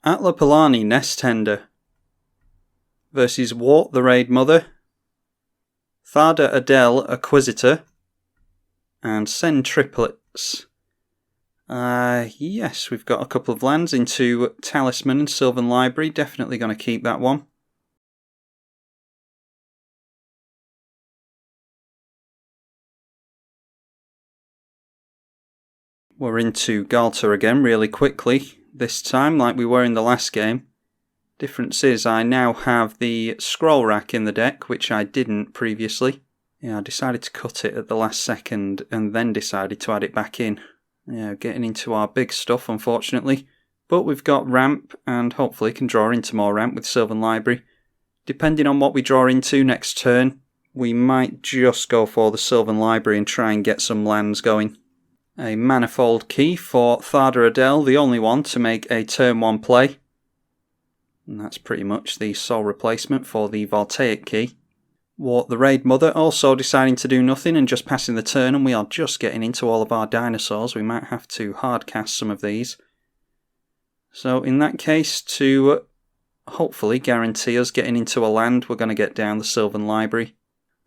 Atla Palani Nest Tender versus Wort the Raidmother, Thada Adel Acquisitor, and Sen Triplets. Yes, we've got a couple of lands into Talisman and Sylvan Library, definitely going to keep that one. We're into Galter again really quickly, this time like we were in the last game. Difference is I now have the scroll rack in the deck, which I didn't previously. Yeah, I decided to cut it at the last second and then decided to add it back in. Yeah, getting into our big stuff unfortunately. But we've got ramp and hopefully can draw into more ramp with Sylvan Library. Depending on what we draw into next turn, we might just go for the Sylvan Library and try and get some lands going. A manifold key for Thada Adel, the only one to make a turn 1 play. And that's pretty much the sole replacement for the Voltaic key. Wort the Raidmother also deciding to do nothing and just passing the turn, and we are just getting into all of our dinosaurs. We might have to hard cast some of these. So in that case, to hopefully guarantee us getting into a land, we're going to get down the Sylvan Library.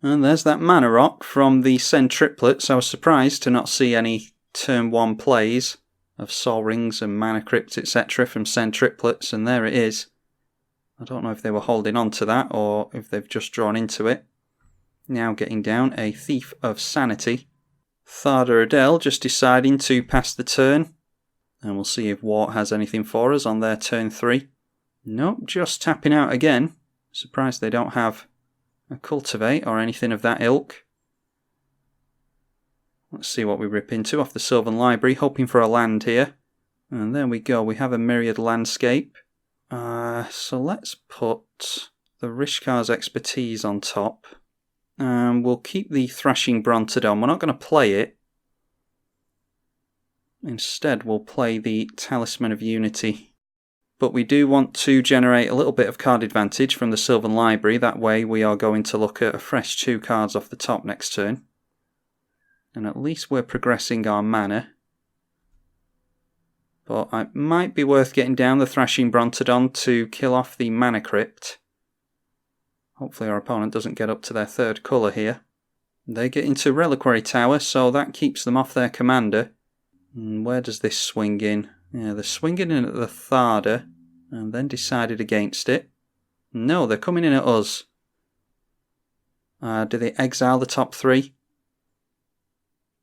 And there's that mana rock from the Sen Triplets. I was surprised to not see any turn 1 plays of Sol Rings and Mana Crypt etc. from Sen Triplets, and there it is. I don't know if they were holding on to that or if they've just drawn into it. Now getting down a Thief of Sanity. Thada Adel just deciding to pass the turn, and we'll see if Wort has anything for us on their turn 3. Nope, just tapping out again. Surprised they don't have a Cultivate or anything of that ilk. Let's see what we rip into off the Sylvan Library, hoping for a land here. And there we go, we have a Myriad Landscape. So let's put the Rishkar's Expertise on top. We'll keep the Thrashing Brontodon. We're not going to play it. Instead, we'll play the Talisman of Unity. But we do want to generate a little bit of card advantage from the Sylvan Library. That way we are going to look at a fresh 2 cards off the top next turn. And at least we're progressing our mana. But it might be worth getting down the Thrashing Brontodon to kill off the Mana Crypt. Hopefully our opponent doesn't get up to their 3rd colour here. They get into Reliquary Tower, so that keeps them off their commander. And where does this swing in? Yeah, they're swinging in at the Thada, and then decided against it. No, they're coming in at us. Do they exile the top 3?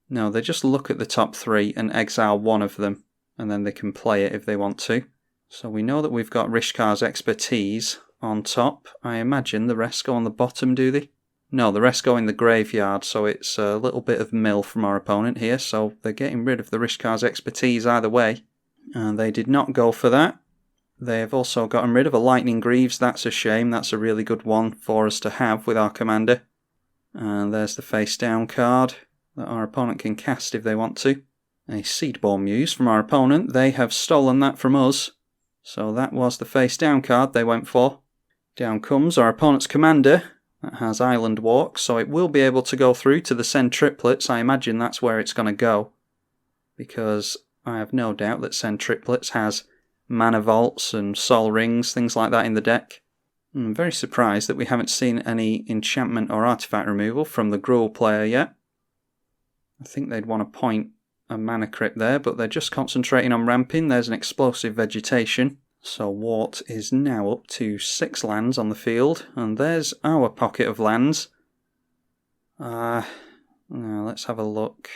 No, they just look at the top 3 and exile one of them, and then they can play it if they want to. So we know that we've got Rishkar's Expertise on top. I imagine the rest go on the bottom, do they? No, the rest go in the graveyard, so it's a little bit of mill from our opponent here, so they're getting rid of the Rishkar's Expertise either way. And they did not go for that. They've also gotten rid of a Lightning Greaves. That's a shame. That's a really good one for us to have with our commander. And there's the face down card that our opponent can cast if they want to. A Seedborn Muse from our opponent. They have stolen that from us. So that was the face down card they went for. Down comes our opponent's commander. That has Island Walk, so it will be able to go through to the Sen Triplets. I imagine that's where it's going to go. Because I have no doubt that Sen Triplets has Mana Vaults and Sol Rings, things like that in the deck. I'm very surprised that we haven't seen any enchantment or artifact removal from the Gruul player yet. I think they'd want to point a Mana Crypt there, but they're just concentrating on ramping. There's an Explosive Vegetation. So Wort is now up to 6 lands on the field, and there's our pocket of lands. Now let's have a look.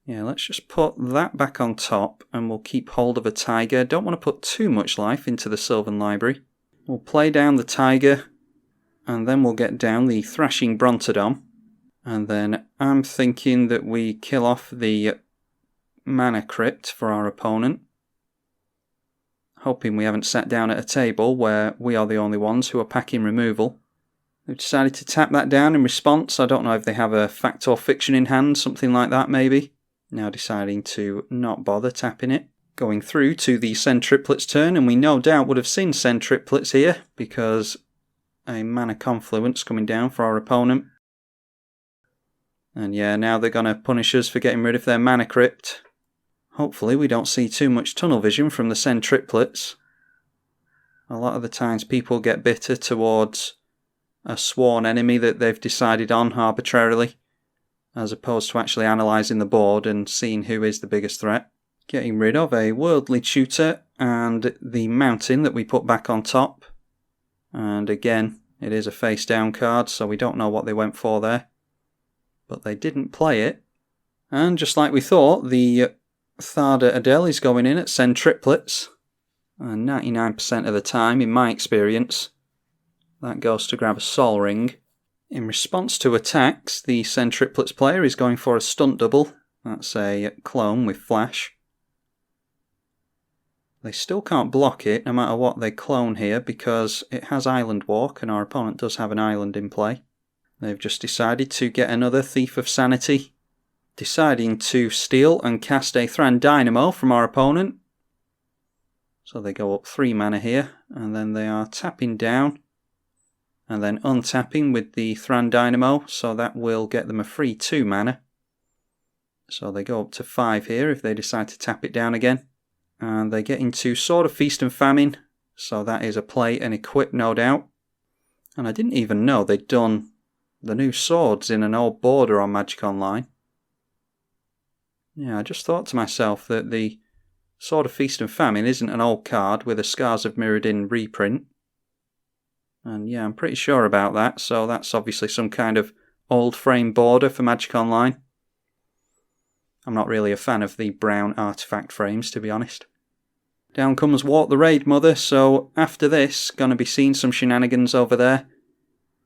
Yeah, let's just put that back on top, and we'll keep hold of a Tiger. Don't want to put too much life into the Sylvan Library. We'll play down the Tiger, and then we'll get down the Thrashing Brontodon. And then I'm thinking that we kill off the Mana Crypt for our opponent. Hoping we haven't sat down at a table where we are the only ones who are packing removal. They've decided to tap that down in response. I don't know if they have a Fact or Fiction in hand, something like that maybe. Now deciding to not bother tapping it. Going through to the Sen Triplets turn, and we no doubt would have seen Sen Triplets here because a mana confluence coming down for our opponent. And yeah, now they're going to punish us for getting rid of their mana crypt. Hopefully we don't see too much tunnel vision from the Sen Triplets. A lot of the times people get bitter towards a sworn enemy that they've decided on arbitrarily, as opposed to actually analysing the board and seeing who is the biggest threat. Getting rid of a worldly tutor and the mountain that we put back on top. And again, it is a face down card, so we don't know what they went for there. But they didn't play it. And just like we thought, the Thada Adel is going in at Sen Triplets. And 99% of the time, in my experience, that goes to grab a Sol Ring. In response to attacks, the Sen Triplets player is going for a stunt double. That's a clone with flash. They still can't block it, no matter what they clone here, because it has Island Walk, and our opponent does have an island in play. They've just decided to get another Thief of Sanity, deciding to steal and cast a Thran Dynamo from our opponent. So they go up 3 mana here, and then they are tapping down, and then untapping with the Thran Dynamo, so that will get them a free 2 mana. So they go up to 5 here if they decide to tap it down again. And they get into Sword of Feast and Famine, so that is a play and equip, no doubt. And I didn't even know they'd done the new swords in an old border on Magic Online. Yeah, I just thought to myself that the Sword of Feast and Famine isn't an old card with a Scars of Mirrodin reprint. And yeah, I'm pretty sure about that, so that's obviously some kind of old frame border for Magic Online. I'm not really a fan of the brown artifact frames, to be honest. Down comes Wort the Raidmother, so after this, going to be seeing some shenanigans over there.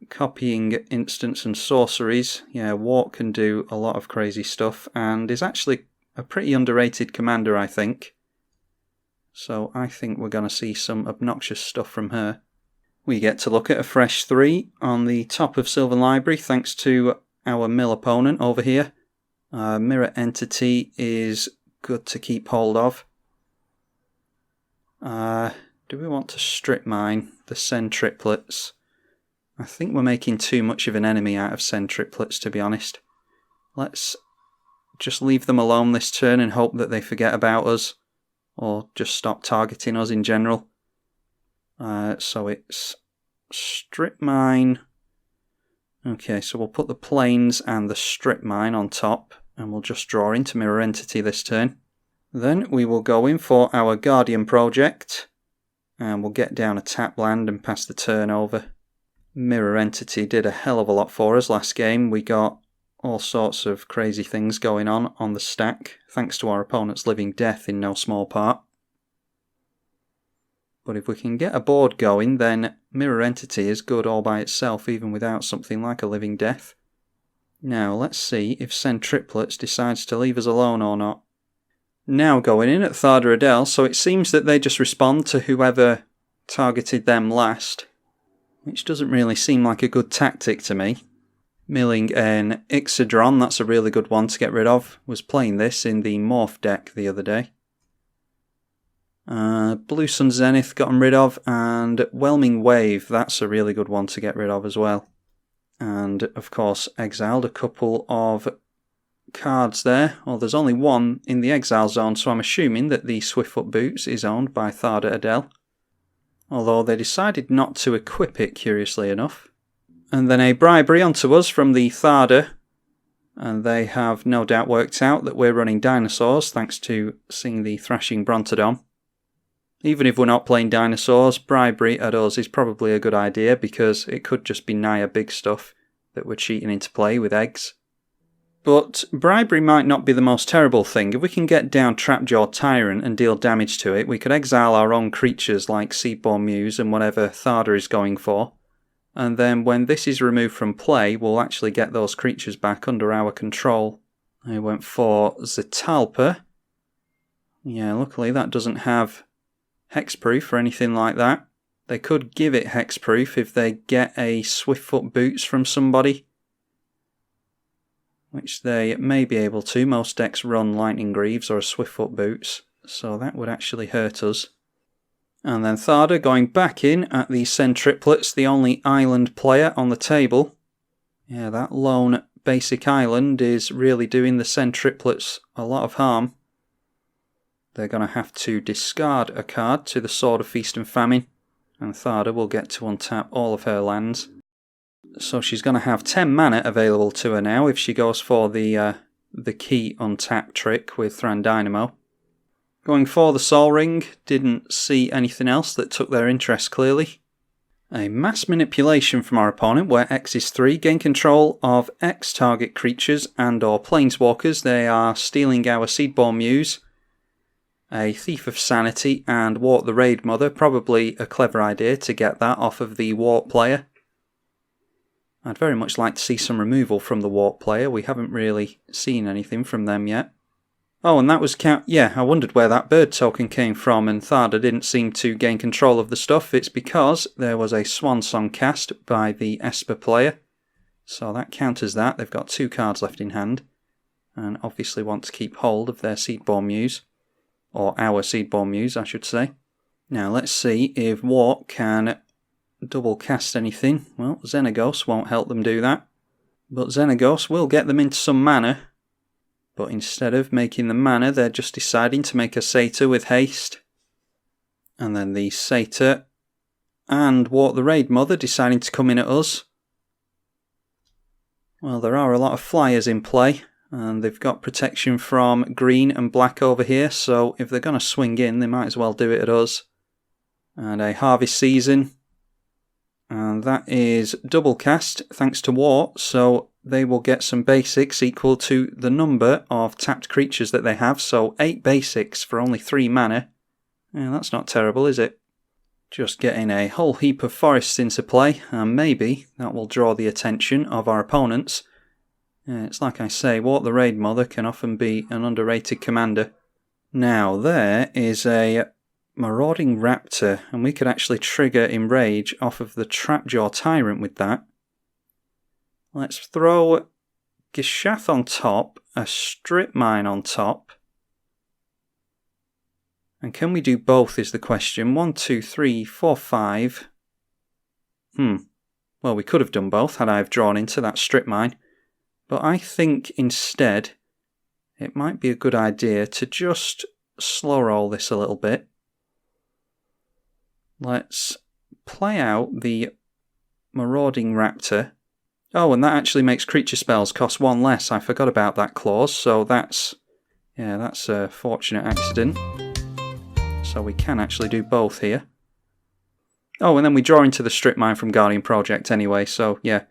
Copying instants and sorceries. Yeah, Wort can do a lot of crazy stuff, and is actually a pretty underrated commander, I think. So I think we're going to see some obnoxious stuff from her. We get to look at a fresh 3 on the top of Sylvan Library, thanks to our mill opponent over here. Mirror Entity is good to keep hold of. Do we want to strip mine the Sen Triplets? I think we're making too much of an enemy out of Sen Triplets, to be honest. Let's just leave them alone this turn and hope that they forget about us, or just stop targeting us in general. So it's strip mine. Okay, so we'll put the plains and the strip mine on top, and we'll just draw into Mirror Entity this turn. Then we will go in for our Guardian project, and we'll get down a tap land and pass the turn over. Mirror Entity did a hell of a lot for us last game. We got all sorts of crazy things going on the stack, thanks to our opponent's Living Death in no small part. But if we can get a board going, then Mirror Entity is good all by itself, even without something like a Living Death. Now, let's see if Sen Triplets decides to leave us alone or not. Now going in at Thada Adel, so it seems that they just respond to whoever targeted them last, which doesn't really seem like a good tactic to me. Milling an Ixidron, that's a really good one to get rid of. Was playing this in the Morph deck the other day. Blue Sun Zenith gotten rid of, and Whelming Wave, that's a really good one to get rid of as well. And of course exiled a couple of cards there. Well, there's only one in the exile zone, so I'm assuming that the Swiftfoot Boots is owned by Thada Adel. Although they decided not to equip it, curiously enough. And then a bribery onto us from the Thada. And they have no doubt worked out that we're running dinosaurs, thanks to seeing the Thrashing Brontodon. Even if we're not playing dinosaurs, bribery at us is probably a good idea, because it could just be Naya big stuff that we're cheating into play with eggs. But bribery might not be the most terrible thing. If we can get down Trapjaw Tyrant and deal damage to it, we could exile our own creatures like Seedborn Muse and whatever Thada is going for. And then when this is removed from play, we'll actually get those creatures back under our control. I went for Zetalpa. Yeah, luckily that doesn't have hexproof or anything like that. They could give it hexproof if they get a Swiftfoot Boots from somebody, which they may be able to. Most decks run Lightning Greaves or a Swiftfoot Boots, so that would actually hurt us. And then Thada going back in at the Sen Triplets, the only island player on the table. Yeah, that lone basic island is really doing the Sen Triplets a lot of harm. They're going to have to discard a card to the Sword of Feast and Famine, and Thada will get to untap all of her lands. So she's going to have 10 mana available to her now if she goes for the key untap trick with Thran Dynamo. Going for the Sol Ring, didn't see anything else that took their interest clearly. A mass manipulation from our opponent where X is 3, gain control of X target creatures and or planeswalkers. They are stealing our Seedborn Muse, a Thief of Sanity and Wort the Raidmother. Probably a clever idea to get that off of the Wort player. I'd very much like to see some removal from the Wort player. We haven't really seen anything from them yet. Oh, and that was yeah, I wondered where that bird token came from, and Thada didn't seem to gain control of the stuff. It's because there was a Swan Song cast by the Esper player. So that counters that. They've got 2 cards left in hand, and obviously want to keep hold of their Seedborn Muse. Or our Seedborn Muse, I should say. Now let's see if Wort can double cast anything. Well, Xenagos won't help them do that. But Xenagos will get them into some mana. But instead of making the mana, they're just deciding to make a Satyr with haste. And then the Satyr and Wort the Raidmother deciding to come in at us. Well, there are a lot of flyers in play. And they've got protection from green and black over here. So if they're going to swing in, they might as well do it at us. And a Harvest Season. And that is double cast thanks to Wort. So they will get some basics equal to the number of tapped creatures that they have. So 8 basics for only 3 mana. Yeah, that's not terrible, is it? Just getting a whole heap of forests into play, and maybe that will draw the attention of our opponents. Yeah, it's like I say, Wort the Raidmother can often be an underrated commander. Now there is a Marauding Raptor, and we could actually trigger Enrage off of the Trapjaw Tyrant with that. Let's throw Gishath on top, a Strip Mine on top. And can we do both is the question. 1, 2, 3, 4, 5. Well, we could have done both had I have drawn into that Strip Mine. But I think instead it might be a good idea to just slow roll this a little bit. Let's play out the Marauding Raptor. Oh, and that actually makes creature spells cost 1 less. I forgot about that clause, so that's a fortunate accident. So we can actually do both here. Oh, and then we draw into the Strip Mine from Guardian Project anyway, so yeah,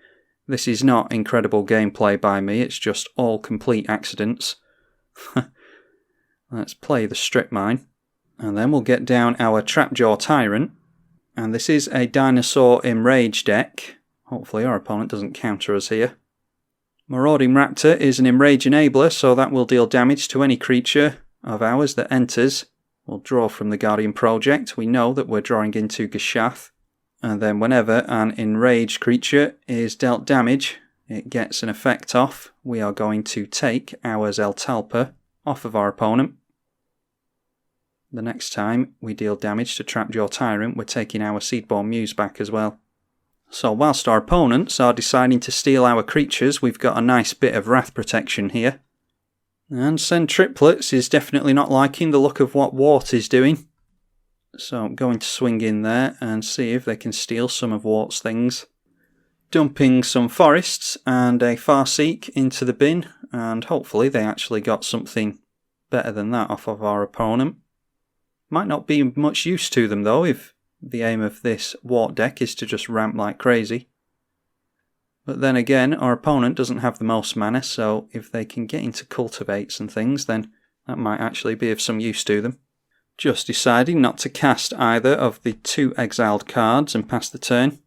this is not incredible gameplay by me, it's just all complete accidents. Let's play the Strip Mine, and then we'll get down our Trapjaw Tyrant, and this is a Dinosaur Enrage deck. Hopefully our opponent doesn't counter us here. Marauding Raptor is an Enrage enabler, so that will deal damage to any creature of ours that enters. We'll draw from the Guardian Project. We know that we're drawing into Gishath. And then whenever an enraged creature is dealt damage, it gets an effect off. We are going to take our Zeltalpa off of our opponent. The next time we deal damage to Trapjaw Tyrant, we're taking our Seedborn Muse back as well. So whilst our opponents are deciding to steal our creatures, we've got a nice bit of Wrath protection here. And Sen Triplets is definitely not liking the look of what Wort is doing. So I'm going to swing in there and see if they can steal some of Wort's things. Dumping some forests and a Farseek into the bin, and hopefully they actually got something better than that off of our opponent. Might not be much use to them though if the aim of this Wort deck is to just ramp like crazy. But then again, our opponent doesn't have the most mana, so if they can get into cultivates and things, then that might actually be of some use to them. Just deciding not to cast either of the 2 exiled cards and pass the turn.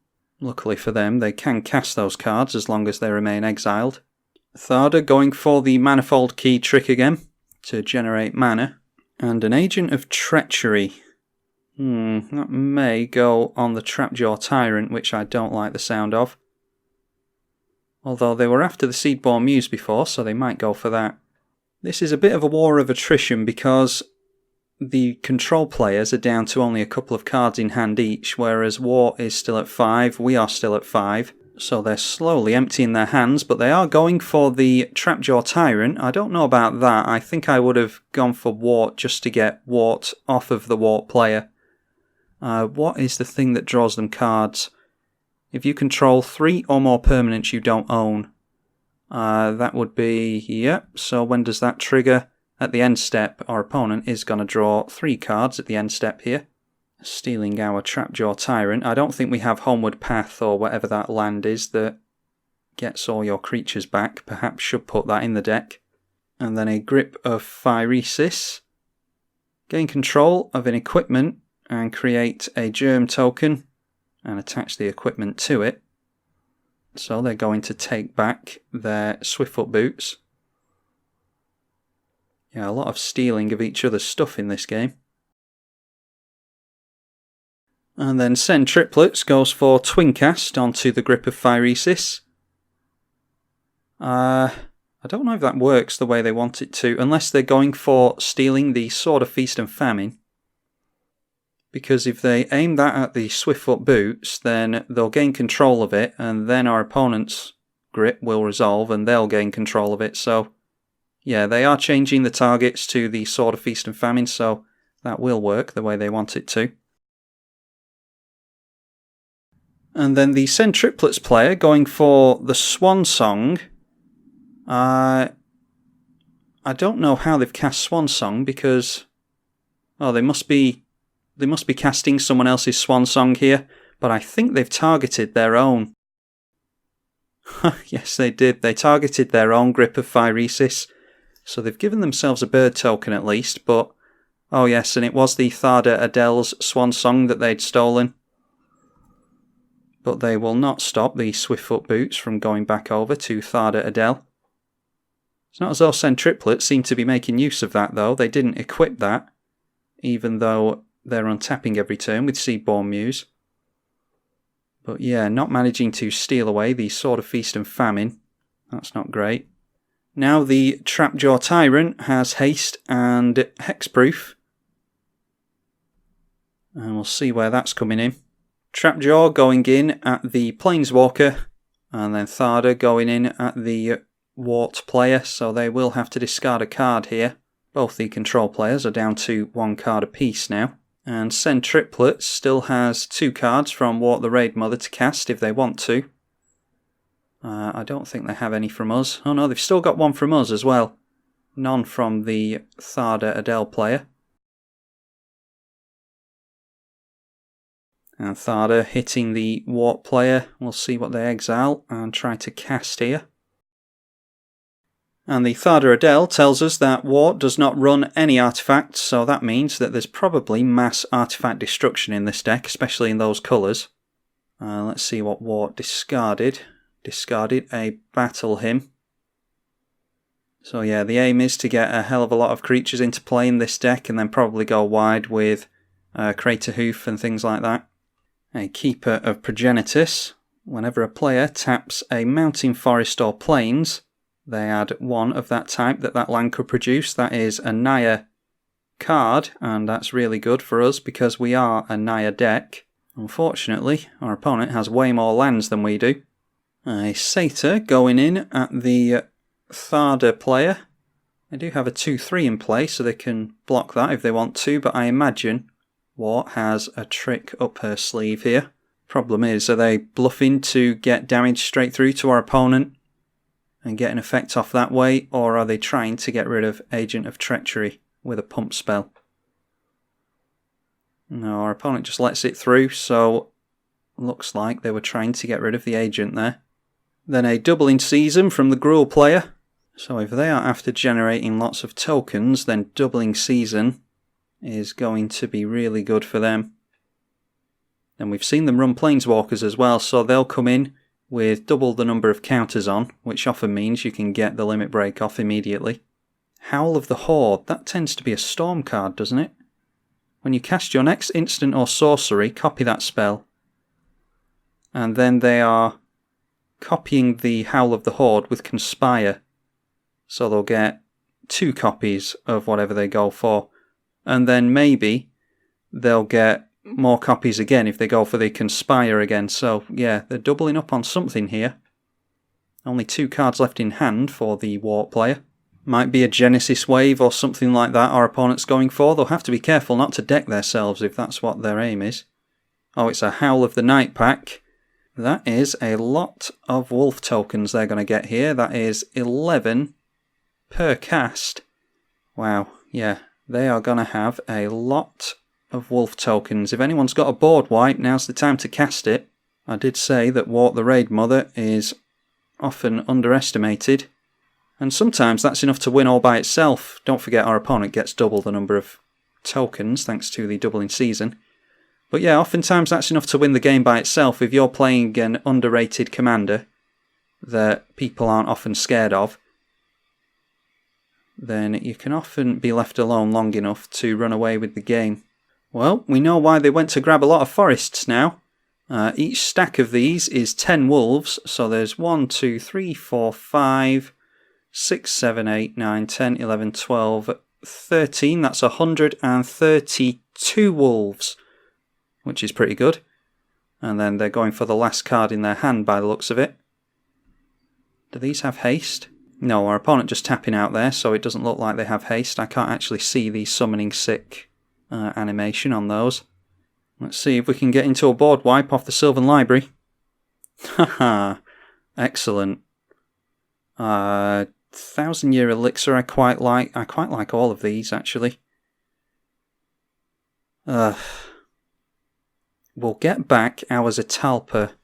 Luckily for them, they can cast those cards as long as they remain exiled. Thada going for the Manifold Key trick again to generate mana. And an Agent of Treachery. That may go on the Trapjaw Tyrant, which I don't like the sound of. Although they were after the Seedborn Muse before, so they might go for that. This is a bit of a war of attrition because the control players are down to only a couple of cards in hand each, whereas Wort is still at 5, we are still at 5. So they're slowly emptying their hands, but they are going for the Trapjaw Tyrant. I don't know about that. I think I would have gone for Wort just to get Wort off of the Wort player. What is the thing that draws them cards? If you control 3 or more permanents you don't own. That would be, yep, so when does that trigger? At the end step, our opponent is going to draw 3 cards at the end step here. Stealing our Trapjaw Tyrant. I don't think we have Homeward Path or whatever that land is that gets all your creatures back. Perhaps should put that in the deck. And then a Grip of Phyresis. Gain control of an equipment and create a Germ token and attach the equipment to it. So they're going to take back their Swiftfoot Boots. Yeah, a lot of stealing of each other's stuff in this game. And then Sen Triplets goes for Twincast onto the Grip of Phyresis. I don't know if that works the way they want it to, unless they're going for stealing the Sword of Feast and Famine. Because if they aim that at the Swiftfoot Boots, then they'll gain control of it, and then our opponent's grip will resolve, and they'll gain control of it. So, yeah, they are changing the targets to the Sword of Feast and Famine, so that will work the way they want it to. And then the Sen Triplets player going for the Swan Song. I don't know how they've cast Swan Song because, oh, they must be casting someone else's Swan Song here, but I think they've targeted their own. Yes, they did. They targeted their own Grip of Phyresis, so they've given themselves a bird token at least. But oh yes, and it was the Thada Adel's Swan Song that they'd stolen. But they will not stop the Swiftfoot Boots from going back over to Thada Adel. It's not as though Sen Triplets seem to be making use of that, though. They didn't equip that, even though they're untapping every turn with Seedborn Muse. But yeah, not managing to steal away the Sword of Feast and Famine. That's not great. Now the Trapjaw Tyrant has Haste and Hexproof. And we'll see where that's coming in. Trapjaw going in at the Planeswalker, and then Thada going in at the Wort player, so they will have to discard a card here. Both the control players are down to 1 card apiece now. And Sen Triplets still has 2 cards from Wort the Raidmother to cast if they want to. I don't think they have any from us. Oh no, they've still got 1 from us as well. None from the Thada Adel player. And Thada hitting the Wort player. We'll see what they exile and try to cast here. And the Thada Adel tells us that Wort does not run any artifacts, so that means that there's probably mass artifact destruction in this deck, especially in those colours. Let's see what Wort discarded. Discarded a Battle Hymn. So yeah, the aim is to get a hell of a lot of creatures into play in this deck and then probably go wide with Crater Hoof and things like that. A Keeper of Progenitus. Whenever a player taps a Mountain Forest or Plains, they add 1 of that type that land could produce. That is a Naya card, and that's really good for us because we are a Naya deck. Unfortunately, our opponent has way more lands than we do. A Satyr going in at the Thada player. They do have a 2/3 in play, so they can block that if they want to, but I imagine Wort has a trick up her sleeve here. Problem is, are they bluffing to get damage straight through to our opponent and get an effect off that way, or are they trying to get rid of Agent of Treachery with a pump spell? No, our opponent just lets it through, so looks like they were trying to get rid of the agent there. Then a Doubling Season from the Gruul player. So if they are after generating lots of tokens, then Doubling Season is going to be really good for them. And we've seen them run Planeswalkers as well, so they'll come in with double the number of counters on, which often means you can get the limit break off immediately. Howl of the Horde, that tends to be a storm card, doesn't it? When you cast your next instant or sorcery, copy that spell. And then they are copying the Howl of the Horde with Conspire. So they'll get 2 copies of whatever they go for. and then maybe they'll get more copies again if they go for the Conspire again. So yeah, they're doubling up on something here. Only 2 cards left in hand for the Wort player. Might be a Genesis Wave or something like that our opponent's going for. They'll have to be careful not to deck themselves if that's what their aim is. Oh, it's a Howl of the Night pack. That is a lot of wolf tokens they're going to get here. That is 11 per cast. Wow, yeah, they are going to have a lot of wolf tokens. If anyone's got a board wipe, now's the time to cast it. I did say that Wort the Raidmother is often underestimated, and sometimes that's enough to win all by itself. Don't forget our opponent gets double the number of tokens thanks to the doubling season. But yeah, oftentimes that's enough to win the game by itself. If you're playing an underrated commander that people aren't often scared of, then you can often be left alone long enough to run away with the game. Well, we know why they went to grab a lot of forests now. Each stack of these is 10 wolves, so there's 1, 2, 3, 4, 5, 6, 7, 8, 9, 10, 11, 12, 13. That's 132 wolves, which is pretty good. And then they're going for the last card in their hand by the looks of it. Do these have haste? No, our opponent just tapping out there, so it doesn't look like they have haste. I can't actually see the summoning sick animation on those. Let's see if we can get into a board wipe off the Sylvan Library. Haha, excellent. 1000-year elixir I quite like. I quite like all of these, actually. We'll get back our Zetalpa.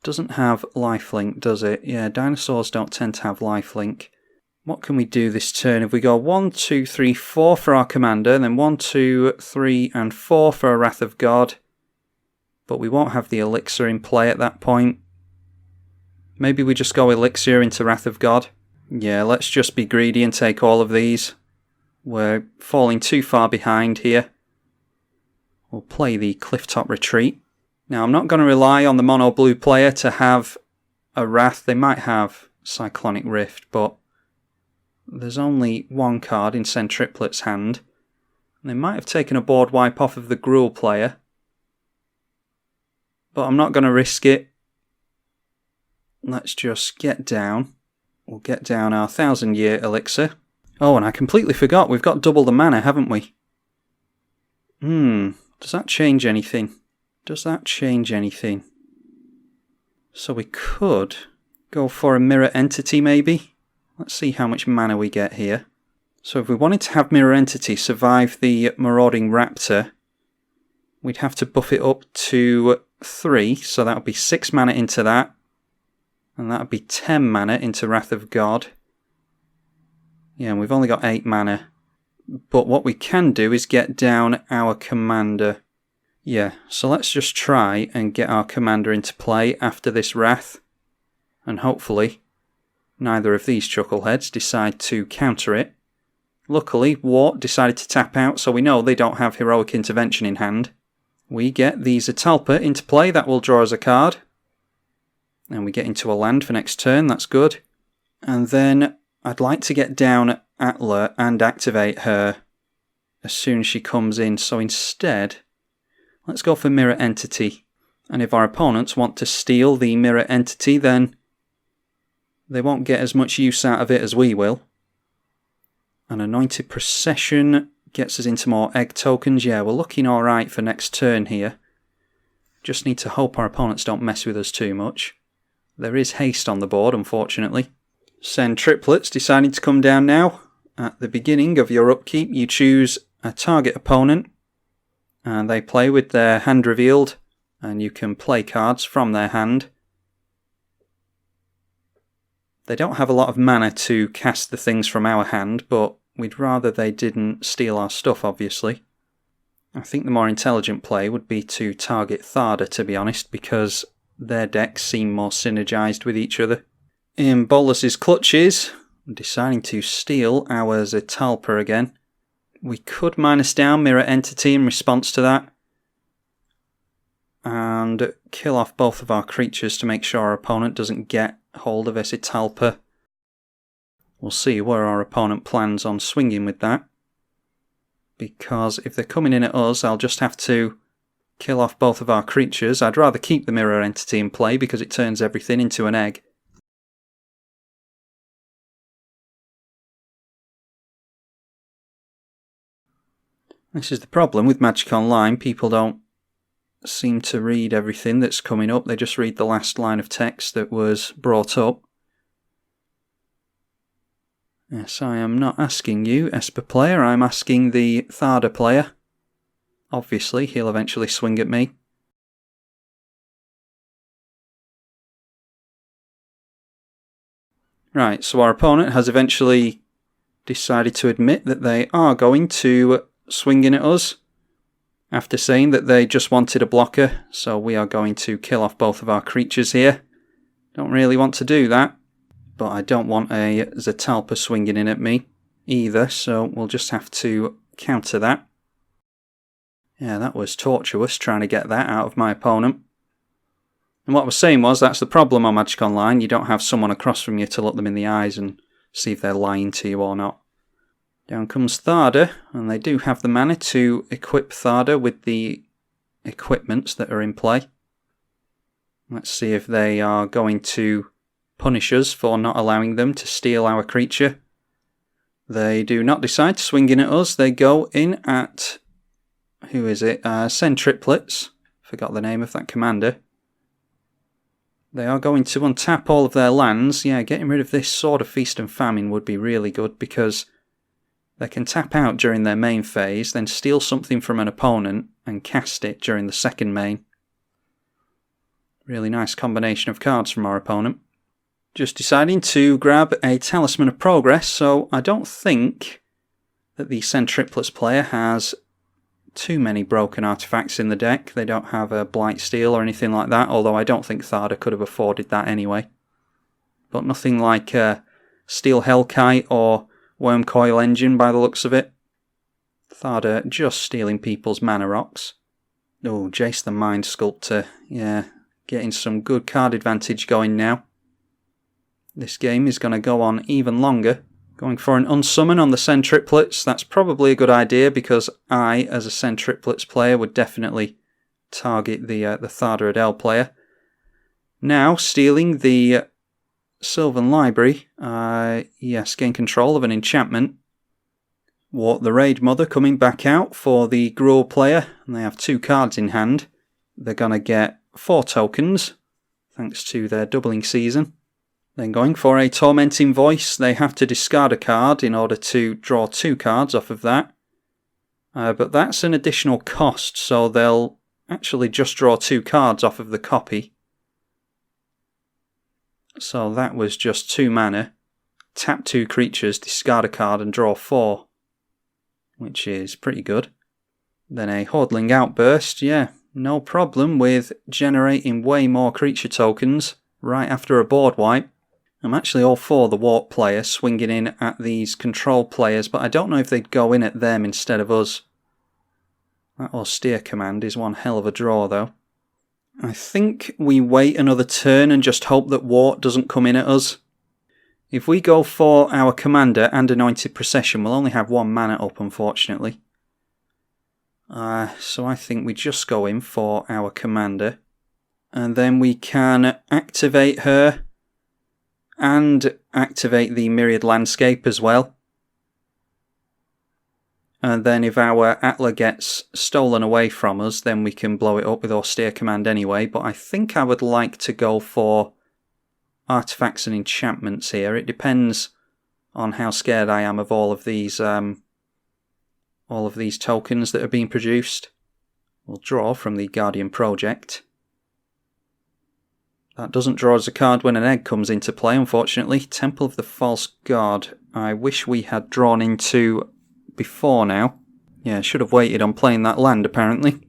Doesn't have lifelink, does it? Yeah, dinosaurs don't tend to have lifelink. What can we do this turn? If we go 1, 2, 3, 4 for our commander, and then 1, 2, 3, and 4 for a Wrath of God. But we won't have the elixir in play at that point. Maybe we just go elixir into Wrath of God. Yeah, let's just be greedy and take all of these. We're falling too far behind here. We'll play the Clifftop Retreat. Now, I'm not going to rely on the mono blue player to have a Wrath. They might have Cyclonic Rift, but there's only one card in Sen Triplets' hand. They might have taken a board wipe off of the Gruul player, but I'm not going to risk it. Let's just get down. We'll get down our 1000-year elixir. Oh, and I completely forgot, we've got double the mana, haven't we? Does that change anything? Does that change anything? So we could go for a Mirror Entity, maybe? Let's see how much mana we get here. So if we wanted to have Mirror Entity survive the Marauding Raptor, we'd have to buff it up to 3, so that would be 6 mana into that. And that would be 10 mana into Wrath of God. Yeah, and we've only got 8 mana. But what we can do is get down our commander. Yeah, so let's just try and get our commander into play after this Wrath. And hopefully neither of these chuckleheads decide to counter it. Luckily, Wort decided to tap out, so we know they don't have Heroic Intervention in hand. We get the Zetalpa into play, that will draw us a card. And we get into a land for next turn, that's good. And then I'd like to get down Atla and activate her as soon as she comes in, so instead, let's go for Mirror Entity. And if our opponents want to steal the Mirror Entity, then they won't get as much use out of it as we will. An Anointed Procession gets us into more egg tokens. Yeah, we're looking alright for next turn here. Just need to hope our opponents don't mess with us too much. There is haste on the board, unfortunately. Sen Triplets deciding to come down now. At the beginning of your upkeep, you choose a target opponent, and they play with their hand revealed, and you can play cards from their hand. They don't have a lot of mana to cast the things from our hand, but we'd rather they didn't steal our stuff, obviously. I think the more intelligent play would be to target Thada, to be honest, because their decks seem more synergised with each other. In Bolus's clutches, deciding to steal our Zetalpa again. We could minus down Mirror Entity in response to that, and kill off both of our creatures to make sure our opponent doesn't get hold of a Zetalpa. We'll see where our opponent plans on swinging with that. because if they're coming in at us, I'll just have to kill off both of our creatures. I'd rather keep the mirror entity in play because it turns everything into an egg. This is the problem with Magic Online. People don't seem to read everything that's coming up. They just read the last line of text that was brought up. Yes, I am not asking you, Esper player, I'm asking the Thada player. Obviously, he'll eventually swing at me. Right, so our opponent has eventually decided to admit that they are going to swing in at us after saying that they just wanted a blocker, so we are going to kill off both of our creatures here. Don't really want to do that, but I don't want a Zetalpa swinging in at me either, so we'll just have to counter that. Yeah, that was tortuous trying to get that out of my opponent. And what I was saying was, that's the problem on Magic Online. You don't have someone across from you to look them in the eyes and see if they're lying to you or not. Down comes Thada, and they do have the mana to equip Thada with the equipments that are in play. Let's see if they are going to punish us for not allowing them to steal our creature. They do not decide to swing in at us. They go in at... who is it? Sen Triplets. Forgot the name of that commander. They are going to untap all of their lands. Yeah, getting rid of this Sword of Feast and Famine would be really good because they can tap out during their main phase, then steal something from an opponent and cast it during the second main. Really nice combination of cards from our opponent. Just deciding to grab a Talisman of Progress, so I don't think that the Sen Triplets player has too many broken artifacts in the deck. They don't have a Blight Steel or anything like that, although I don't think Thada could have afforded that anyway. But nothing like Steel Hellkite or Wormcoil Engine by the looks of it. Thada just stealing people's mana rocks. Oh, Jace the Mind Sculptor. Yeah, getting some good card advantage going now. This game is going to go on even longer. Going for an unsummon on the Sen Triplets. That's probably a good idea because I, as a Sen Triplets player, would definitely target the Thada Adel player. Now, stealing the Sylvan Library. Yes, gain control of an enchantment. Wort the Raidmother coming back out for the Gruul player. And they have 2 cards in hand. They're going to get 4 tokens, thanks to their doubling season. Then going for a Tormenting Voice, they have to discard a card in order to draw 2 cards off of that. But that's an additional cost, so they'll actually just draw 2 cards off of the copy. So that was just 2 mana. Tap 2 creatures, discard a card and draw 4. Which is pretty good. Then a Hordling Outburst, yeah, no problem with generating way more creature tokens right after a board wipe. I'm actually all for the Wort player swinging in at these control players, but I don't know if they'd go in at them instead of us. That Austere command is one hell of a draw, though. I think we wait another turn and just hope that Wort doesn't come in at us. If we go for our commander and Anointed Procession, we'll only have 1 mana up, unfortunately. So I think we just go in for our commander. And then we can activate her and activate the Myriad Landscape as well. And then if our Atla gets stolen away from us, then we can blow it up with Austere Command anyway. But I think I would like to go for artifacts and enchantments here. It depends on how scared I am of all of these tokens that are being produced. We'll draw from the Guardian Project. That doesn't draw us a card when an egg comes into play, unfortunately. Temple of the False God. I wish we had drawn into before now. Yeah, should have waited on playing that land, apparently.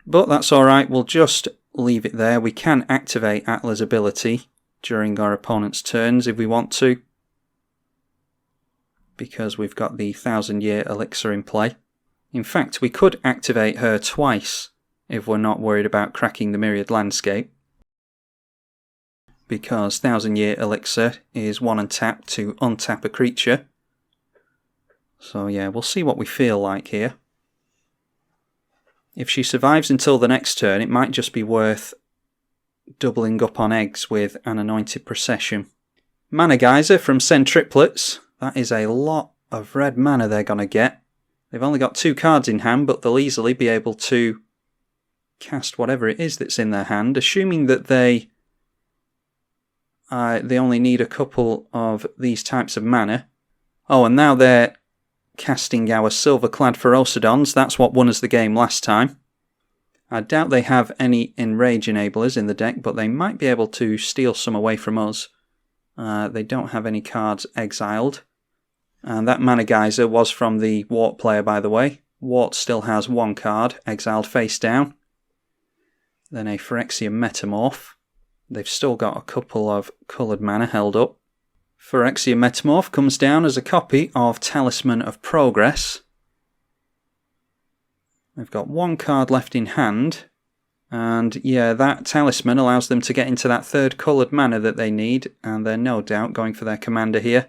But that's alright, we'll just leave it there. We can activate Atla's ability during our opponent's turns if we want to, because we've got the 1000-year elixir in play. In fact, we could activate her twice if we're not worried about cracking the Myriad Landscape, because 1000-year elixir is 1 untap to untap a creature. So yeah, we'll see what we feel like here. If she survives until the next turn, it might just be worth doubling up on eggs with an Anointed Procession. Mana Geyser from Sen Triplets. That is a lot of red mana they're going to get. They've only got 2 cards in hand, but they'll easily be able to cast whatever it is that's in their hand, assuming that they only need a couple of these types of mana. Oh, and now they're casting our Silver-clad Ferocidons. That's what won us the game last time. I doubt they have any Enrage enablers in the deck, but they might be able to steal some away from us. They don't have any cards exiled. And that Mana Geyser was from the Wort player, by the way. Wort still has 1 card, exiled face down. Then a Phyrexian Metamorph. They've still got a couple of coloured mana held up. Phyrexian Metamorph comes down as a copy of Talisman of Progress. They've got 1 card left in hand. And yeah, that Talisman allows them to get into that 3rd coloured mana that they need. And they're no doubt going for their commander here.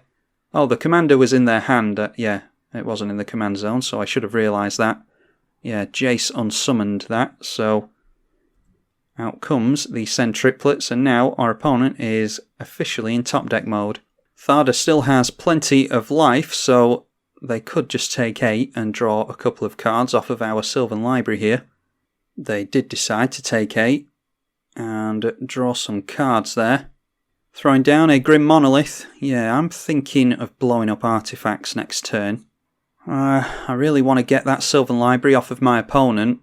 Oh, the commander was in their hand. Yeah, it wasn't in the command zone, so I should have realised that. Yeah, Jace unsummoned that, so out comes the Sen Triplets, and now our opponent is officially in top deck mode. Thada still has plenty of life, so they could just take 8 and draw a couple of cards off of our Sylvan Library here. They did decide to take 8 and draw some cards there. Throwing down a Grim Monolith. Yeah, I'm thinking of blowing up artifacts next turn. I really want to get that Sylvan Library off of my opponent,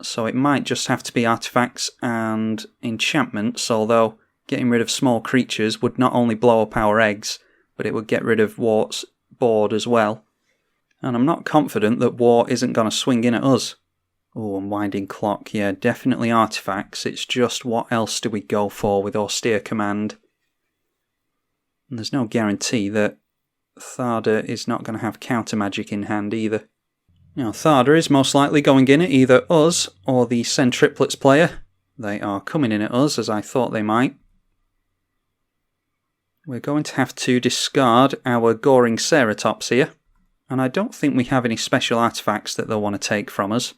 so it might just have to be artifacts and enchantments, although getting rid of small creatures would not only blow up our eggs, but it would get rid of Wort's board as well. And I'm not confident that Wort isn't going to swing in at us. Oh, Unwinding Clock. Yeah, definitely artifacts. It's just what else do we go for with Austere Command? And there's no guarantee that Thada is not going to have counter magic in hand either. Now, Thada is most likely going in at either us or the Sen Triplets player. They are coming in at us, as I thought they might. We're going to have to discard our Goring Ceratops here. And I don't think we have any special artifacts that they'll want to take from us.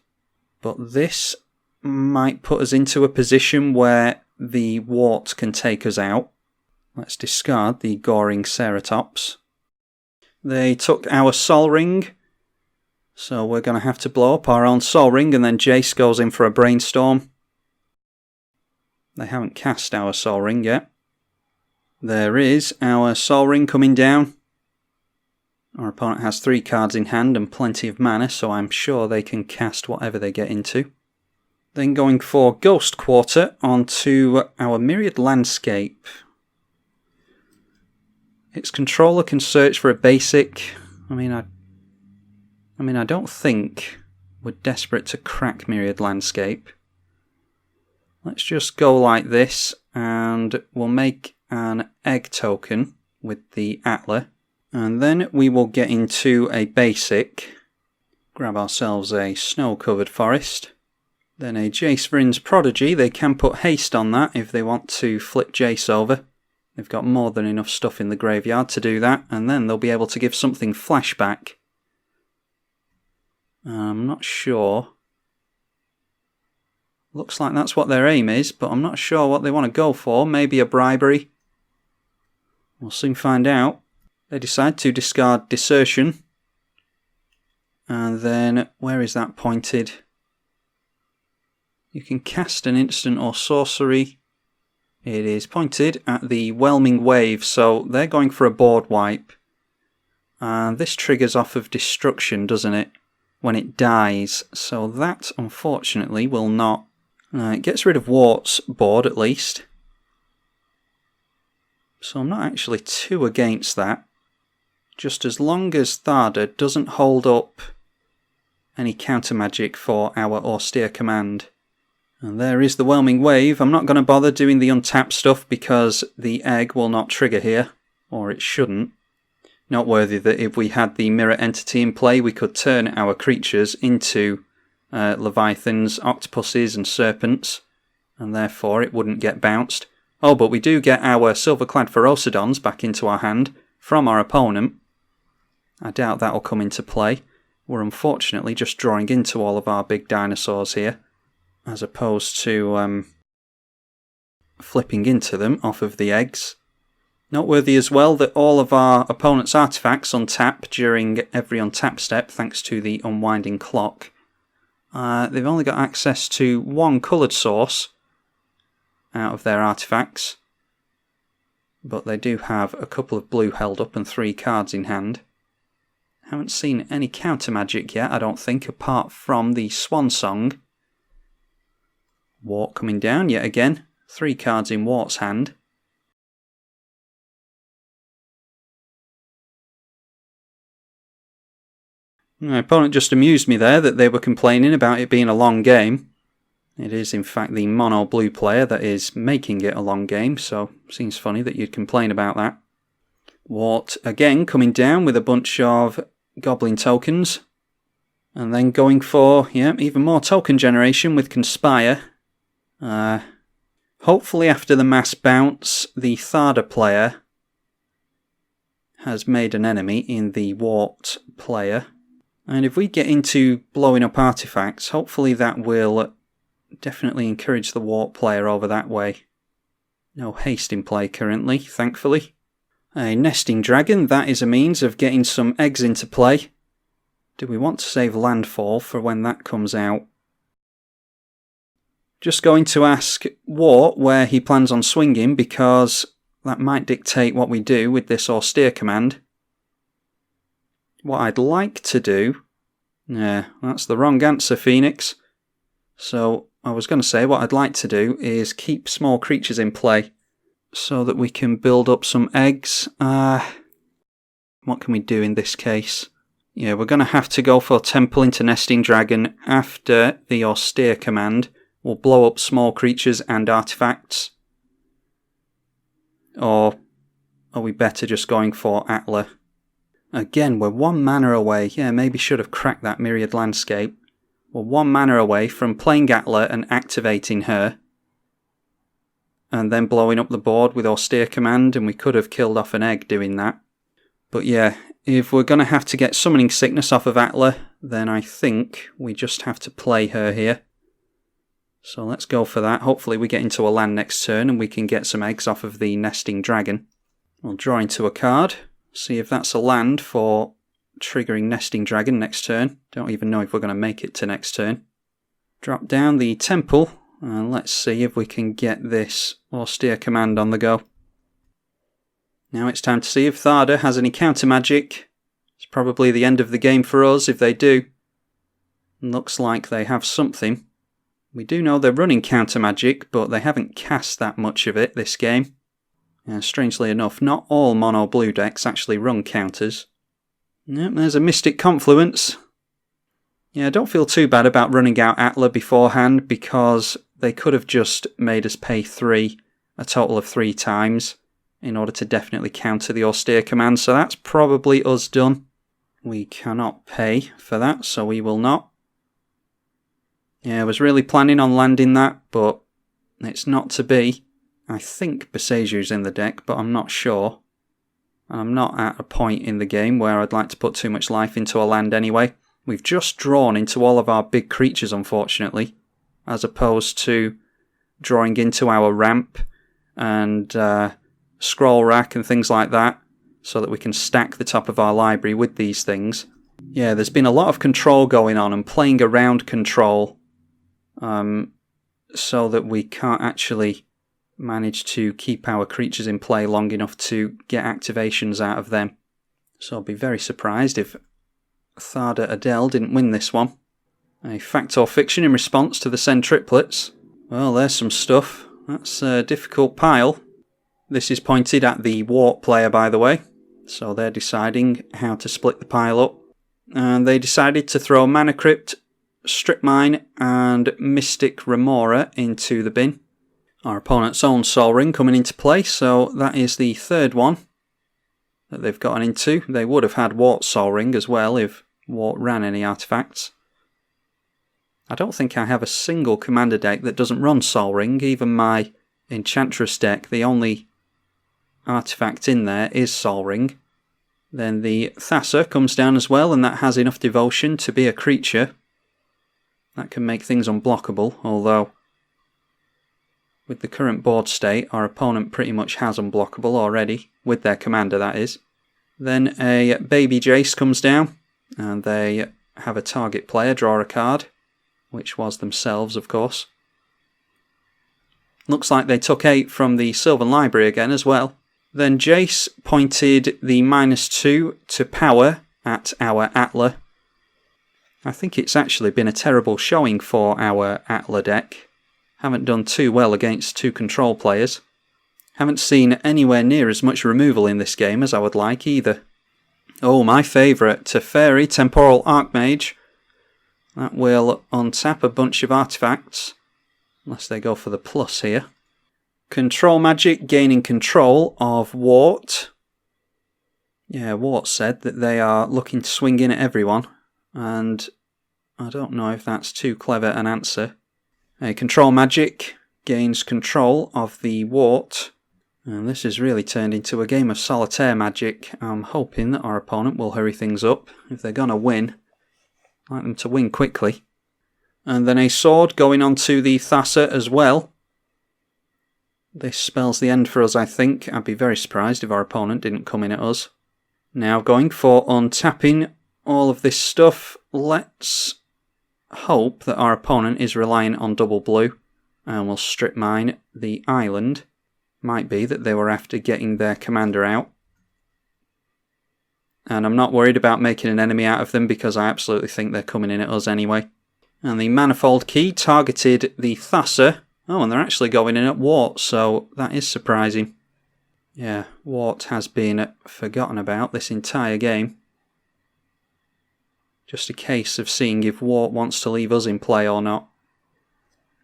But this might put us into a position where the Wort can take us out. Let's discard the Goring Ceratops. They took our Sol Ring, so we're going to have to blow up our own Sol Ring, and then Jace goes in for a Brainstorm. They haven't cast our Sol Ring yet. There is our Sol Ring coming down. Our opponent has 3 cards in hand and plenty of mana, so I'm sure they can cast whatever they get into. Then going for Ghost Quarter onto our Myriad Landscape. Its controller can search for a basic. I mean, I don't think we're desperate to crack Myriad Landscape. Let's just go like this, and we'll make an egg token with the Atla. And then we will get into a basic. Grab ourselves a Snow-Covered Forest. Then a Jace Vryn's Prodigy. They can put haste on that if they want to flip Jace over. They've got more than enough stuff in the graveyard to do that, and then they'll be able to give something flashback. I'm not sure. Looks like that's what their aim is, but I'm not sure what they want to go for. Maybe a bribery. We'll soon find out. They decide to discard Desertion. And then, where is that pointed? You can cast an instant or sorcery. It is pointed at the Whelming Wave, so they're going for a board wipe. And this triggers off of Destruction, doesn't it? When it dies. So that, unfortunately, will not. It gets rid of Wort's board, at least. So I'm not actually too against that. Just as long as Thada doesn't hold up any counter magic for our Austere Command. And there is the Whelming Wave. I'm not going to bother doing the untapped stuff because the egg will not trigger here. Or it shouldn't. Noteworthy that if we had the Mirror Entity in play, we could turn our creatures into Leviathans, Octopuses and Serpents. And therefore it wouldn't get bounced. Oh, but we do get our Silver-clad Ferocidons back into our hand from our opponent. I doubt that'll come into play. We're unfortunately just drawing into all of our big dinosaurs here, as opposed to flipping into them off of the eggs. Noteworthy as well that all of our opponent's artifacts untap during every untap step thanks to the unwinding clock. They've only got access to one coloured source out of their artifacts, but they do have a couple of blue held up and 3 cards in hand. Haven't seen any counter magic yet, I don't think, apart from the Swan Song. Wort coming down yet again, 3 cards in Wort's hand. My opponent just amused me there that they were complaining about it being a long game. It is in fact the mono blue player that is making it a long game, so seems funny that you'd complain about that. Wort again coming down with a bunch of goblin tokens, and then going for even more token generation with Conspire. Hopefully after the mass bounce, the Thada player has made an enemy in the Wort player. And if we get into blowing up artifacts, hopefully that will definitely encourage the Wort player over that way. No haste in play currently, thankfully. A nesting dragon, that is a means of getting some eggs into play. Do we want to save landfall for when that comes out? Just going to ask Wort where he plans on swinging, because that might dictate what we do with this austere command. What I'd like to do... that's the wrong answer, Phoenix. So I was going to say what I'd like to do is keep small creatures in play so that we can build up some eggs. What can we do in this case? Yeah, we're going to have to go for Temple into Nesting Dragon after the austere command. We'll blow up small creatures and artifacts. Or are we better just going for Atla? Again, we're 1 mana away. Yeah, maybe should have cracked that Myriad Landscape. We're 1 mana away from playing Atla and activating her. And then blowing up the board with Austere Command, and we could have killed off an egg doing that. But yeah, if we're going to have to get Summoning Sickness off of Atla, then I think we just have to play her here. So let's go for that. Hopefully we get into a land next turn and we can get some eggs off of the Nesting Dragon. We'll draw into a card. See if that's a land for triggering Nesting Dragon next turn. Don't even know if we're going to make it to next turn. Drop down the Temple, and let's see if we can get this Austere Command on the go. Now it's time to see if Thada has any counter magic. It's probably the end of the game for us if they do. Looks like they have something. We do know they're running counter magic, but they haven't cast that much of it this game. Strangely enough, not all mono blue decks actually run counters. Yep, there's a Mystic Confluence. Yeah, I don't feel too bad about running out Atla beforehand, because they could have just made us pay 3 a total of 3 times in order to definitely counter the Austere Command, so that's probably us done. We cannot pay for that, so we will not. Yeah, I was really planning on landing that, but it's not to be. I think Boseju's in the deck, but I'm not sure. And I'm not at a point in the game where I'd like to put too much life into a land anyway. We've just drawn into all of our big creatures, unfortunately, as opposed to drawing into our ramp and scroll rack and things like that, so that we can stack the top of our library with these things. Yeah, there's been a lot of control going on and playing around control, so that we can't actually manage to keep our creatures in play long enough to get activations out of them. So I'll be very surprised if Thada Adel didn't win this one. A fact or fiction in response to the Sen Triplets. Well, there's some stuff. That's a difficult pile. This is pointed at the Wort player, by the way, so they're deciding how to split the pile up. And they decided to throw Mana Crypt, Strip Mine and Mystic Remora into the bin. Our opponent's own Sol Ring coming into play, so that is the 3rd one that they've gotten into. They would have had Wort's Sol Ring as well if Wort ran any artifacts. I don't think I have a single commander deck that doesn't run Sol Ring. Even my Enchantress deck, the only artifact in there is Sol Ring. Then the Thassa comes down as well, and that has enough devotion to be a creature. That can make things unblockable, although with the current board state, our opponent pretty much has unblockable already, with their commander that is. Then a baby Jace comes down, and they have a target player draw a card, which was themselves, of course. Looks like they took 8 from the Sylvan Library again as well. Then Jace pointed the -2 to power at our Atla. I think it's actually been a terrible showing for our Atla deck. Haven't done too well against 2 control players. Haven't seen anywhere near as much removal in this game as I would like either. Oh, my favourite, Teferi, Temporal Archmage. That will untap a bunch of artifacts, unless they go for the plus here. Control Magic, gaining control of Wort. Yeah, Wort said that they are looking to swing in at everyone, and I don't know if that's too clever an answer. Control Magic gains control of the Wort, and this has really turned into a game of solitaire magic. I'm hoping that our opponent will hurry things up. If they're going to win, I'd like them to win quickly. And then a sword going on to the Thassa as well. This spells the end for us, I think. I'd be very surprised if our opponent didn't come in at us. Now going for untapping all of this stuff. Let's hope that our opponent is relying on double blue and will strip mine the island. Might be that they were after getting their commander out. And I'm not worried about making an enemy out of them because I absolutely think they're coming in at us anyway. And the Manifold Key targeted the Thassa. Oh, and they're actually going in at Wort, so that is surprising. Yeah, Wort has been forgotten about this entire game. Just a case of seeing if Wort wants to leave us in play or not.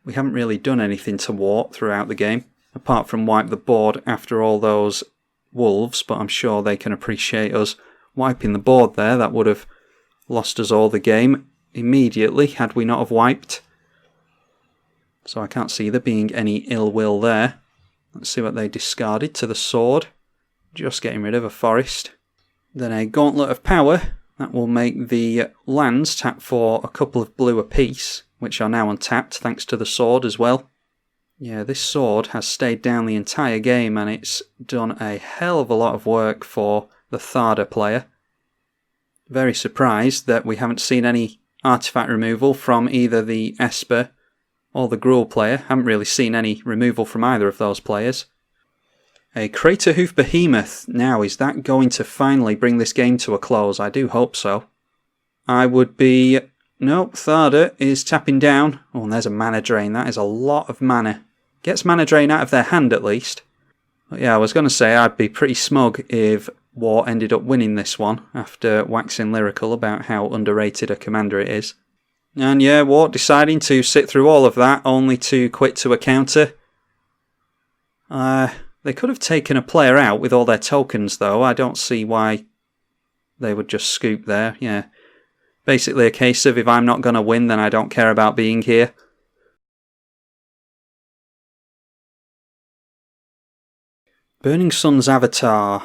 We haven't really done anything to Wort throughout the game, apart from wipe the board after all those wolves, but I'm sure they can appreciate us wiping the board there. That would have lost us all the game immediately had we not have wiped. So I can't see there being any ill will there. Let's see what they discarded to the sword. Just getting rid of a forest. Then a Gauntlet of Power. That will make the lands tap for a couple of blue apiece, which are now untapped thanks to the sword as well. Yeah, this sword has stayed down the entire game and it's done a hell of a lot of work for the Thada player. Very surprised that we haven't seen any artifact removal from either the Esper or the Gruul player. Haven't really seen any removal from either of those players. A Crater Hoof Behemoth. Now, is that going to finally bring this game to a close? I do hope so. I would be... Nope, Thada is tapping down. Oh, and there's a mana drain. That is a lot of mana. Gets mana drain out of their hand at least. But yeah, I was going to say I'd be pretty smug if Wort ended up winning this one after waxing lyrical about how underrated a commander it is. And yeah, Wort deciding to sit through all of that only to quit to a counter. They could have taken a player out with all their tokens though. I don't see why they would just scoop there. Yeah, basically a case of if I'm not going to win then I don't care about being here. Burning Sun's Avatar.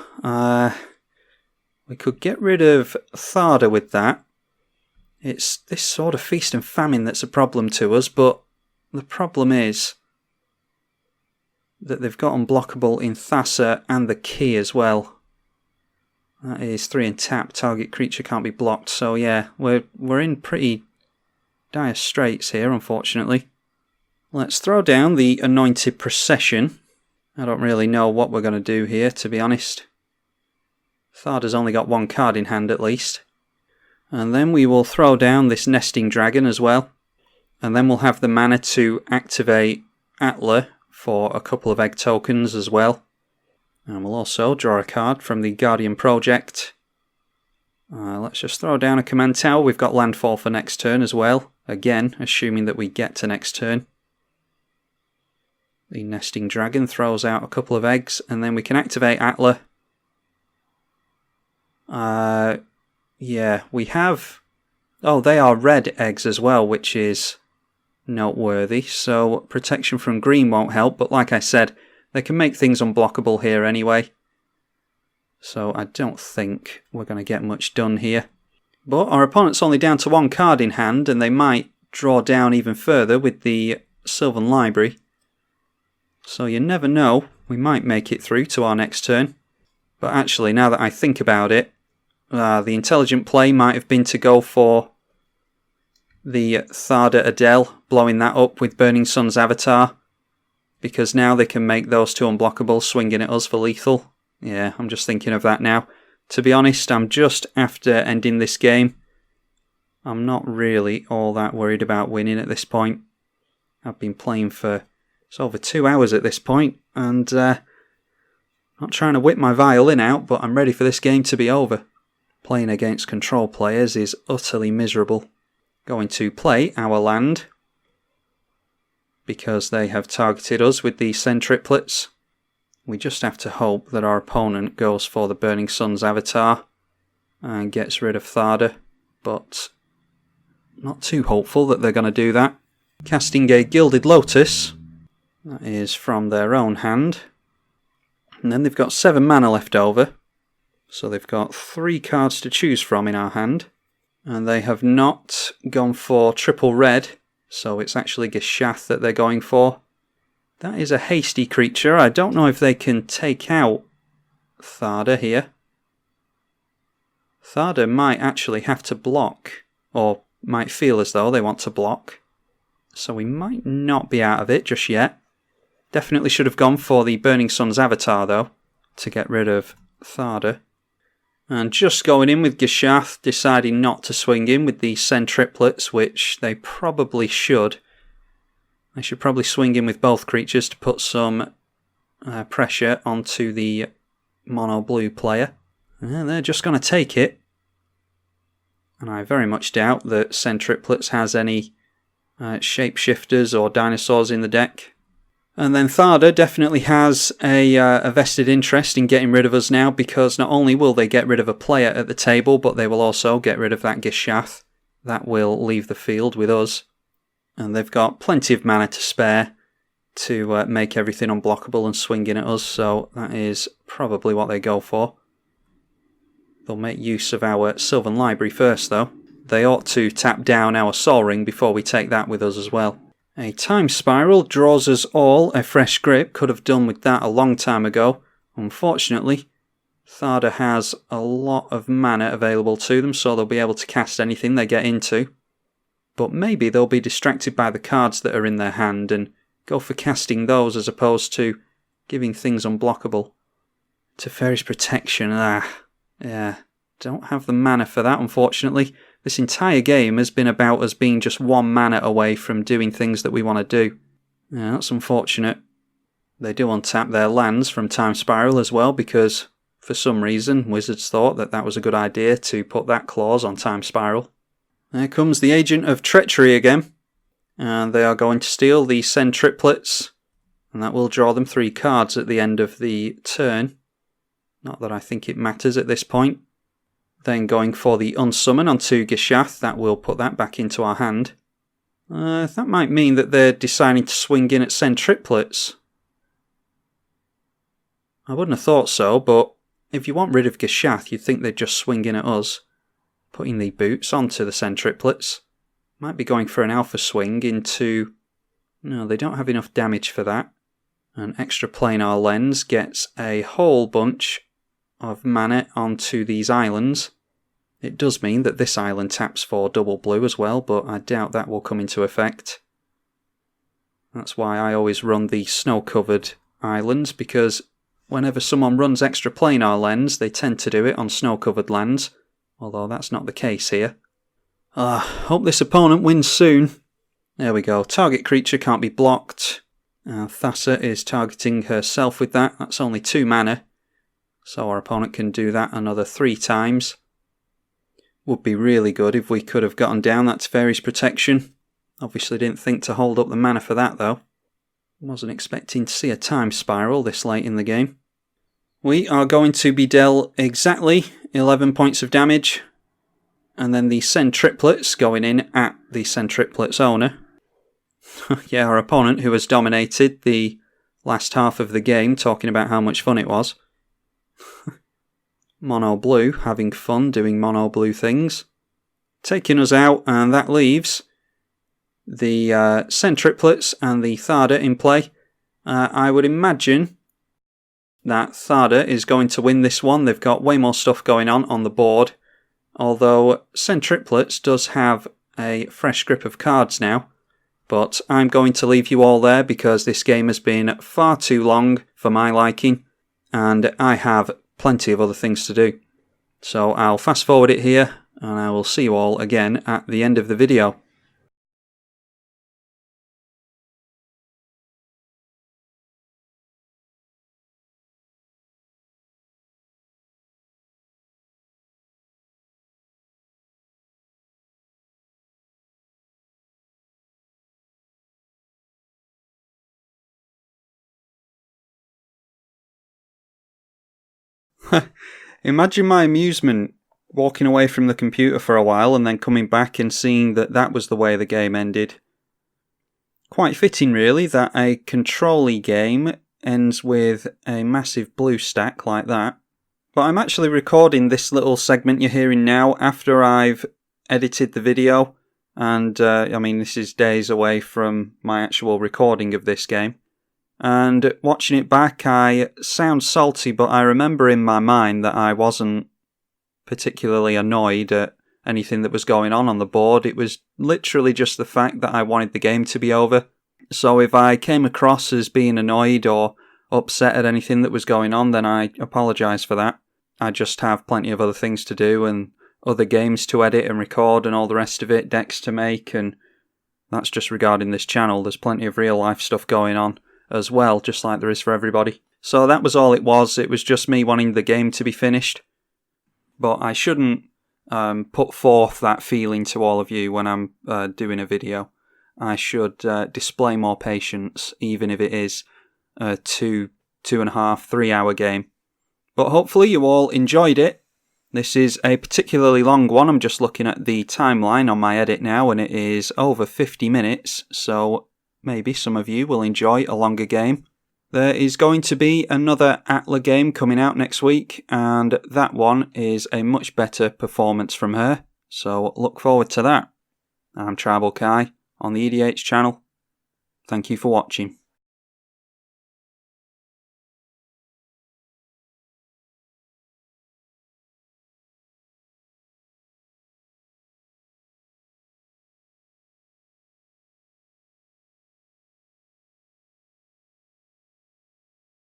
We could get rid of Thada with that. It's this sort of feast and famine that's a problem to us, but the problem is that they've got unblockable in Thassa and the key as well. That is 3 and tap, target creature can't be blocked, so yeah, we're in pretty dire straits here, unfortunately. Let's throw down the Anointed Procession. I don't really know what we're going to do here, to be honest. Thada's only got 1 card in hand at least. And then we will throw down this Nesting Dragon as well. And then we'll have the mana to activate Atla for a couple of egg tokens as well. And we'll also draw a card from the Guardian Project. Let's just throw down a command tower. We've got landfall for next turn as well. Again, assuming that we get to next turn. The Nesting Dragon throws out a couple of eggs, and then we can activate Atla. Yeah, we have... Oh, they are red eggs as well, which is noteworthy. So protection from green won't help, but like I said, they can make things unblockable here anyway. So I don't think we're going to get much done here. But our opponent's only down to 1 card in hand, and they might draw down even further with the Sylvan Library. So you never know, we might make it through to our next turn. But actually, now that I think about it, the intelligent play might have been to go for the Thada Adel, blowing that up with Burning Sun's Avatar. Because now they can make those 2 unblockable, swinging at us for lethal. Yeah, I'm just thinking of that now. To be honest, I'm just after ending this game. I'm not really all that worried about winning at this point. I've been playing for it's over 2 hours at this point, and not trying to whip my violin out, but I'm ready for this game to be over. Playing against control players is utterly miserable. Going to play our land, because they have targeted us with the Sen Triplets. We just have to hope that our opponent goes for the Burning Sun's Avatar and gets rid of Thada, but not too hopeful that they're going to do that. Casting a Gilded Lotus, that is from their own hand, and then they've got 7 mana left over, so they've got 3 cards to choose from in our hand, and they have not gone for triple red, so it's actually Gishath that they're going for. That is a hasty creature. I don't know if they can take out Thada here. Thada might actually have to block, or might feel as though they want to block. So we might not be out of it just yet. Definitely should have gone for the Burning Sun's Avatar though, to get rid of Thada. And just going in with Gishath, deciding not to swing in with the Sen Triplets, which they probably should. They should probably swing in with both creatures to put some pressure onto the mono blue player. And they're just going to take it. And I very much doubt that Sen Triplets has any shapeshifters or dinosaurs in the deck. And then Thada definitely has a vested interest in getting rid of us now, because not only will they get rid of a player at the table, but they will also get rid of that Gishath. That will leave the field with us. And they've got plenty of mana to spare to make everything unblockable and swing in at us, so that is probably what they go for. They'll make use of our Sylvan Library first though. They ought to tap down our Sol Ring before we take that with us as well. A Time Spiral draws us all a fresh grip. Could have done with that a long time ago. Unfortunately, Thada has a lot of mana available to them, so they'll be able to cast anything they get into. But maybe they'll be distracted by the cards that are in their hand and go for casting those as opposed to giving things unblockable. Teferi's Protection, yeah, don't have the mana for that unfortunately. This entire game has been about us being just 1 mana away from doing things that we want to do. Yeah, that's unfortunate. They do untap their lands from Time Spiral as well, because for some reason Wizards thought that that was a good idea to put that clause on Time Spiral. There comes the Agent of Treachery again, and they are going to steal the Sen Triplets, and that will draw them 3 cards at the end of the turn. Not that I think it matters at this point. Then going for the Unsummon onto Gishath, that will put that back into our hand. That might mean that they're deciding to swing in at Sen Triplets. I wouldn't have thought so, but if you want rid of Gishath, you'd think they'd just swing in at us. Putting the boots onto the Sen Triplets. Might be going for an alpha swing into... No, they don't have enough damage for that. An extra planar lens gets a whole bunch of mana onto these islands. It does mean that this island taps for double blue as well, but I doubt that will come into effect. That's why I always run the snow-covered islands, because whenever someone runs extra planar lens, they tend to do it on snow-covered lands, although that's not the case here. Hope this opponent wins soon. There we go, target creature can't be blocked. Thassa is targeting herself with that, that's only 2 mana. So our opponent can do that another 3 times. Would be really good if we could have gotten down that Teferi's Protection. Obviously didn't think to hold up the mana for that though. Wasn't expecting to see a Time Spiral this late in the game. We are going to be dealt exactly 11 points of damage. And then the Sen Triplets going in at the Sen Triplets owner. Yeah, our opponent who has dominated the last half of the game, talking about how much fun it was. Mono blue having fun doing mono blue things. Taking us out, and that leaves the Sen Triplets and the Thada in play. I would imagine that Thada is going to win this one. They've got way more stuff going on the board. Although Sen Triplets does have a fresh grip of cards now. But I'm going to leave you all there because this game has been far too long for my liking. And I have plenty of other things to do. So I'll fast forward it here and I will see you all again at the end of the video. Imagine my amusement walking away from the computer for a while and then coming back and seeing that that was the way the game ended. Quite fitting really that a control-y game ends with a massive blue stack like that. But I'm actually recording this little segment you're hearing now after I've edited the video, and I mean this is days away from my actual recording of this game. And watching it back, I sound salty, but I remember in my mind that I wasn't particularly annoyed at anything that was going on the board. It was literally just the fact that I wanted the game to be over. So if I came across as being annoyed or upset at anything that was going on, then I apologise for that. I just have plenty of other things to do and other games to edit and record and all the rest of it, decks to make, and that's just regarding this channel. There's plenty of real life stuff going on as well, just like there is for everybody. So that was all it was. It was just me wanting the game to be finished. But I shouldn't put forth that feeling to all of you when I'm doing a video. I should display more patience, even if it is a 2.5, 3 hour game. But hopefully you all enjoyed it. This is a particularly long one. I'm just looking at the timeline on my edit now, and it is over 50 minutes, so maybe some of you will enjoy a longer game. There is going to be another Atla game coming out next week, and that one is a much better performance from her, so look forward to that. I'm Tribalkai on the EDH channel. Thank you for watching.